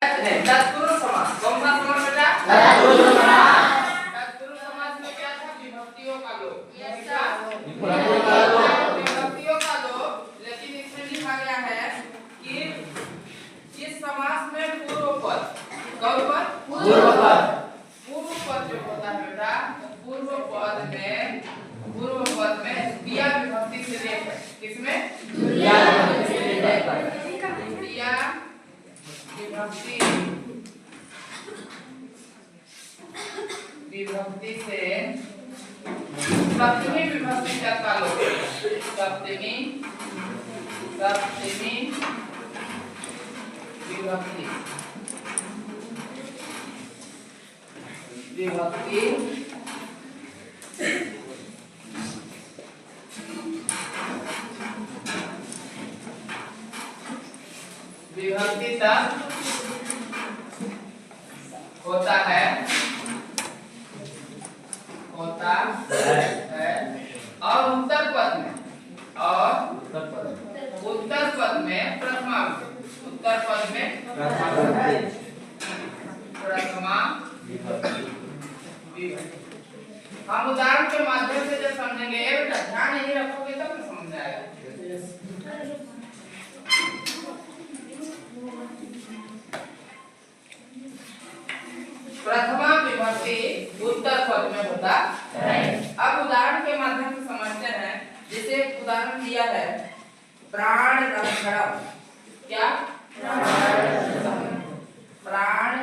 तत्पुरुष समास। कौन सा समास बेटा? तत्पुरुष समास। तत्पुरुष समास में क्या था? विभक्तियों का लोप। विभक्तियों का लोप। लेकिन इसमें लिखा गया है कि इस समास में पूर्व पद, कौन पद? पूर्व पद। पूर्व पद जो होता है बेटा, पूर्व पद में क्रिया विभक्ति से लेप है। किसमें? क्रिया विभक्ति से लेप है। क्रिया विभक्ति से सप्तमी विभक्ति तक का लोप। सप्तमी विभक्ति तक होता है और उत्तर पद में प्रथमा विभक्ति। हम उदाहरण के माध्यम से जब समझेंगे, बेटा ध्यान नहीं रखोगे तब तो समझ आएगा। प्रथमा विभक्ति उत्तर पद में होता है। अब उदाहरण के माध्यम से समझते हैं। जैसे उदाहरण दिया है प्राण रक्षणम। क्या? प्राण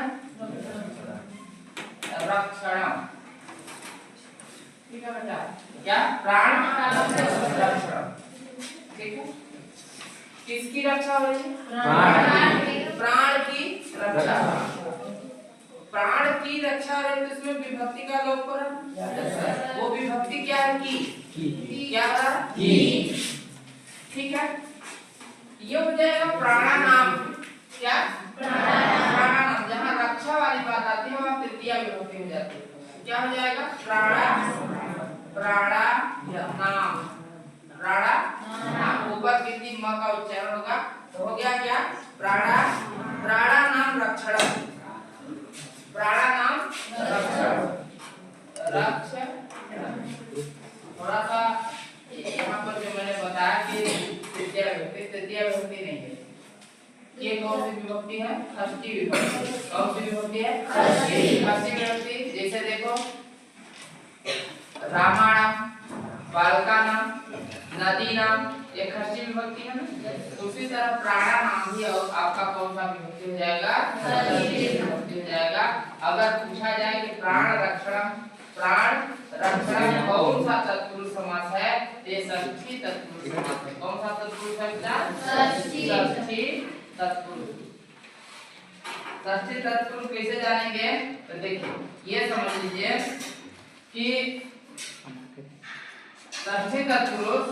रक्षणम। ठीक है बेटा? क्या? प्राण रक्षणम। ठीक है? किसकी रक्षा हो रही है? प्राण की रक्षा। प्राण की रक्षा रहे तो इसमें विभक्ति का लोप हो रहा। वो विभक्ति क्या है? की। क्या हो रहा? की। ठीक है? ये हो जाएगा प्राणानाम। क्या? प्राणानाम। जहाँ रक्षा वाली बात आती है वहाँ तृतीया विभक्ति हो जाती है। क्या हो जाएगा? प्राणानाम। ऊपर बिंदी म का उच्चारण होगा तो हो गया क्या? प्राणानाम रक्षणम। प्राणानाम रक्षण। थोड़ा सा यहाँ पर जो मैंने बताया कि तृतीया विभक्ति नहीं है। ये कौन सी विभक्ति है? षष्ठी विभक्ति। कौन सी विभक्ति है? षष्ठी विभक्ति। जैसे देखो रामाणाम, बालकानाम, नदीनाम, ये षष्ठी विभक्ति है ना। उसी तरह प्राणानाम भी आपका कौन सा विभक्ति हो जाएगा? षष्ठी विभक्ति हो जाएगा। अगर पूछा जाए कि प्राण रक्षणम कौन सा तत्पुरुष समास है? ये षष्ठी तत्पुरुष समास है। कौन सा तत्पुरुष है? षष्ठी तत्पुरुष। षष्ठी तत्पुरुष कैसे जानेंगे? तो देखिए ये समझ लीजिए कि षष्ठी तत्पुरुष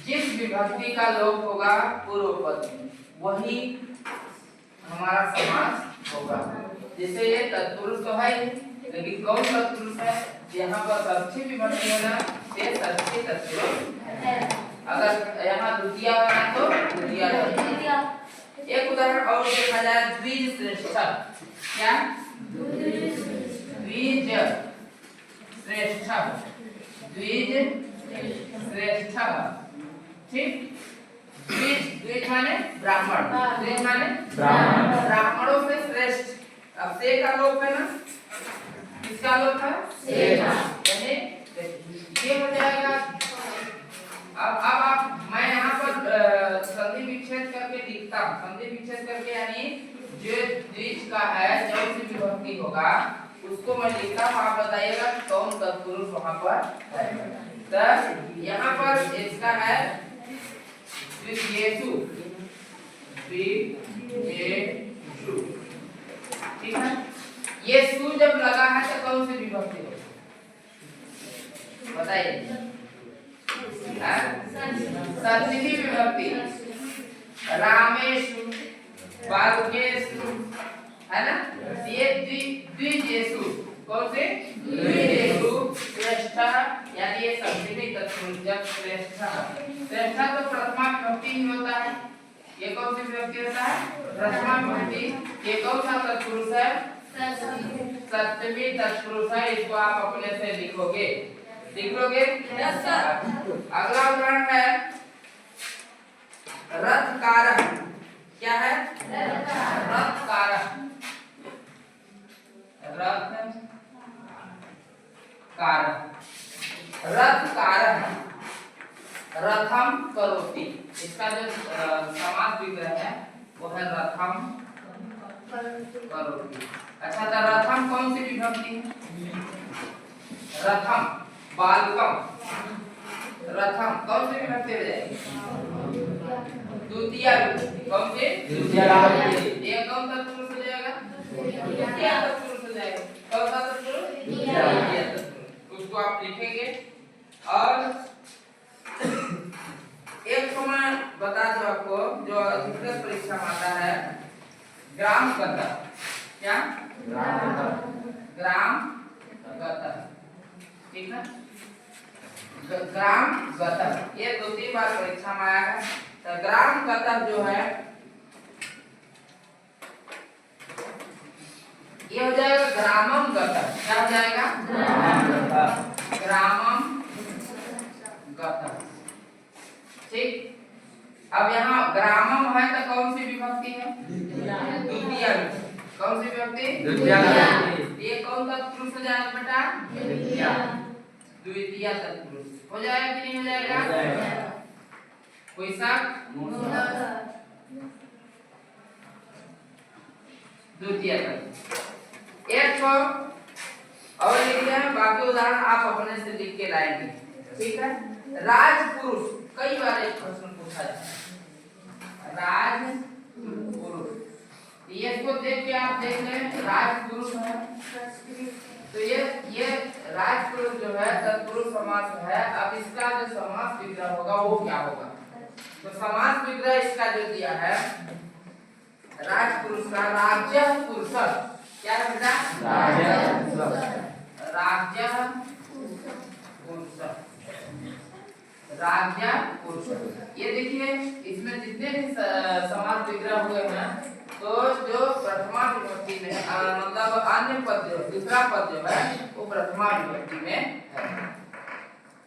जिस विभक्ति का लोप होगा पूर्व पद में वही हमारा समास होगा। जैसे ये तत्पुरुष तो है, लेकिन कौन तत्पुरुष है? यहाँ पर षष्ठी विभक्ति है ना, ये षष्ठी तत्पुरुष है। अगर यहाँ द्वितीया बना तो द्वितीया। एक उदाहरण और देखा जाए, द्विज श्रेष्ठ। क्या? द्विज श्रेष्ठ। ठीक? द्विज माने ब्राह्मण। द्विज माने ब्राह्मणों से श्रेष्ठ। अब से का लोप है ना, किसका लोप है? से का। ये हो जाएगा। अब आप मैं यहाँ पर संधि विच्छेद करके लिखता हूँ। संधि विच्छेद करके यानी जो द्विज का है जो सी विभक्ति होगा उसको मैं लिखता हूँ। आप बताइएगा कौन तत्पुरुष वहाँ पर है। तो यहाँ पर इसका है द्विजेषु। ठीक है? ये सु जब लगा है तो कौन सी विभक्ति होगी? बताइए। षष्ठी विभक्ति। रामेषु, बालकेषु, है ना। ये द्विजेषु कौन से? द्विजेषु श्रेष्ठ, यानी ये षष्ठी तत्पुरुष जब श्रेष्ठः, श्रेष्ठा तो प्रथमा विभक्ति ही होता है। ये कौन सी विभक्ति होता है? प्रथमा विभक्ति। ये कौन सा तत्पुरुष है? सप्तमी तत्पुरुष है। इसको आप अपने से लिखोगे, लिख लोगे? अगला उदाहरण है रथकारः। क्या है? रथकारः। रथकारः रथम करोति। इसका जो समास विग्रह है वो है रथम करोति। अच्छा, तो रथम कौन सी विभक्ति है? रथम बालकम। रथम कौन सी विभक्ति हो जाएगी? द्वितीय विभक्ति। कौन सी? द्वितीय विभक्ति। ये कौन सा तत्पुरुष हो जाएगा? द्वितीय तत्पुरुष हो जाएगा। कौन सा तत्पुरुष? द्वितीय तत्पुरुष। उसको आप लिखेंगे। और एक समय बता दो आपको, जो अधिकतर परीक्षा में आता है, ग्राम गतः। क्या? ग्राम गतः। ठीक है, ग्राम गतः ये 2-3 बार परीक्षा में आया है। तो ग्राम गतः जो है ये हो जाएगा ग्रामम गतः। क्या हो जाएगा? ग्रामम गतः। ठीक, अब यहाँ ग्रामम है तो कौन सी विभक्ति है? द्वितीय विभक्ति। कौन सी विभक्ति? द्वितीय विभक्ति। ये कौन सा तत्पुरुष हो जाएगा बेटा? द्वितीय तत्पुरुष हो जाएगा कि नहीं हो जाएगा? कोई शक? द्वितीय तत्पुरुष। एक को और लिख दिया, बाकी उदाहरण आप अपने से लिख के लाएंगे। ठीक है, राजपुरुष। कई बार एक प्रश्न पूछा जाता है, राजपुरुष। ये इसको देख के आप देख लें, राजपुरुष है तो ये राजपुरुष जो है तत्पुरुष समास है। अब इसका जो समास विग्रह होगा वो क्या होगा? तो समास विग्रह इसका जो दिया है राजपुरुष का, राज्य पुरुष। क्या है बेटा? राज्य पुरुष। राज्य पुरुष। ये देखिए इसमें जितने भी समास विग्रह हुए हैं, तो जो प्रथमा विभक्ति में मतलब अन्य पद जो दूसरा पद जो है वो प्रथमा विभक्ति में है।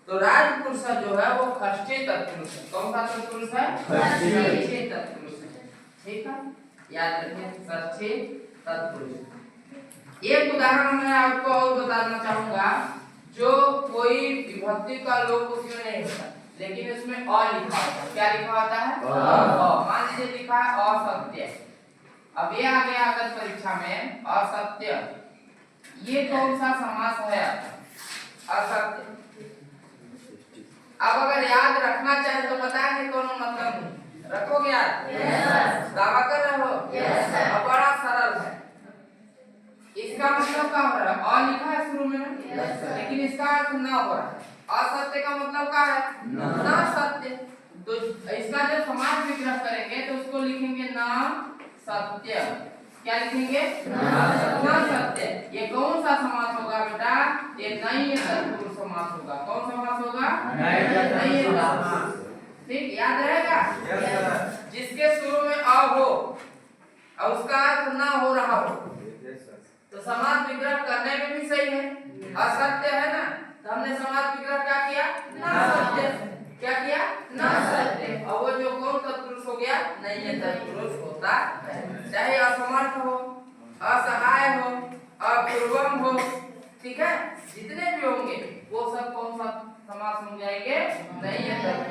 तो राजपुरुष जो है वो षष्ठी तत्पुरुष है। कौन सा तत्पुरुष है? षष्ठी तत्पुरुष है। ठीक है, याद रखिए षष्ठी तत्पुरुष। एक उदाहरण मैं आपको और बताना चाहूंगा, जो कोई विभक्ति का लोप क्यों नहीं होता लेकिन उसमें अ लिखा होता है। क्या लिखा होता है? मान लीजिए लिखा है असत्य। अब ये आ गया अगर परीक्षा में असत्य, ये कौन सा समास है? असत्य। अब अगर याद रखना चाहे तो बताएंगे कौन मतलब नहीं। रखोगे याद? दावा कर रहे हो? अब बड़ा सरल है। इसका मतलब क्या हो रहा है? अ लिखा है शुरू में लेकिन इसका अर्थ न हो रहा है। असत्य का मतलब क्या है? न सत्य। तो इसका जब समास विग्रह करेंगे तो उसको लिखेंगे न सत्य। क्या लिखेंगे? न सत्य। ये कौन सा समास होगा बेटा? ये नई तत्पुरुष समास होगा। कौन समास होगा? नई तत्पुरुष। ठीक, याद रहेगा? जिसके शुरू में अ हो और उसका अर्थ न हो रहा हो तो समास विग्रह करने में भी सही है। असत्य है ना, तो हमने समास विग्रह क्या किया? न सत्य। क्या किया? न सत्य। और वो जो कौन तत्पुरुष हो गया? नई तत्पुरुष होता है। चाहे असमर्थ हो, असहाय हो, अपूर्वम हो, ठीक है, जितने भी होंगे वो सब कौन सा समास हो जाएंगे? नई तत्पुरुष।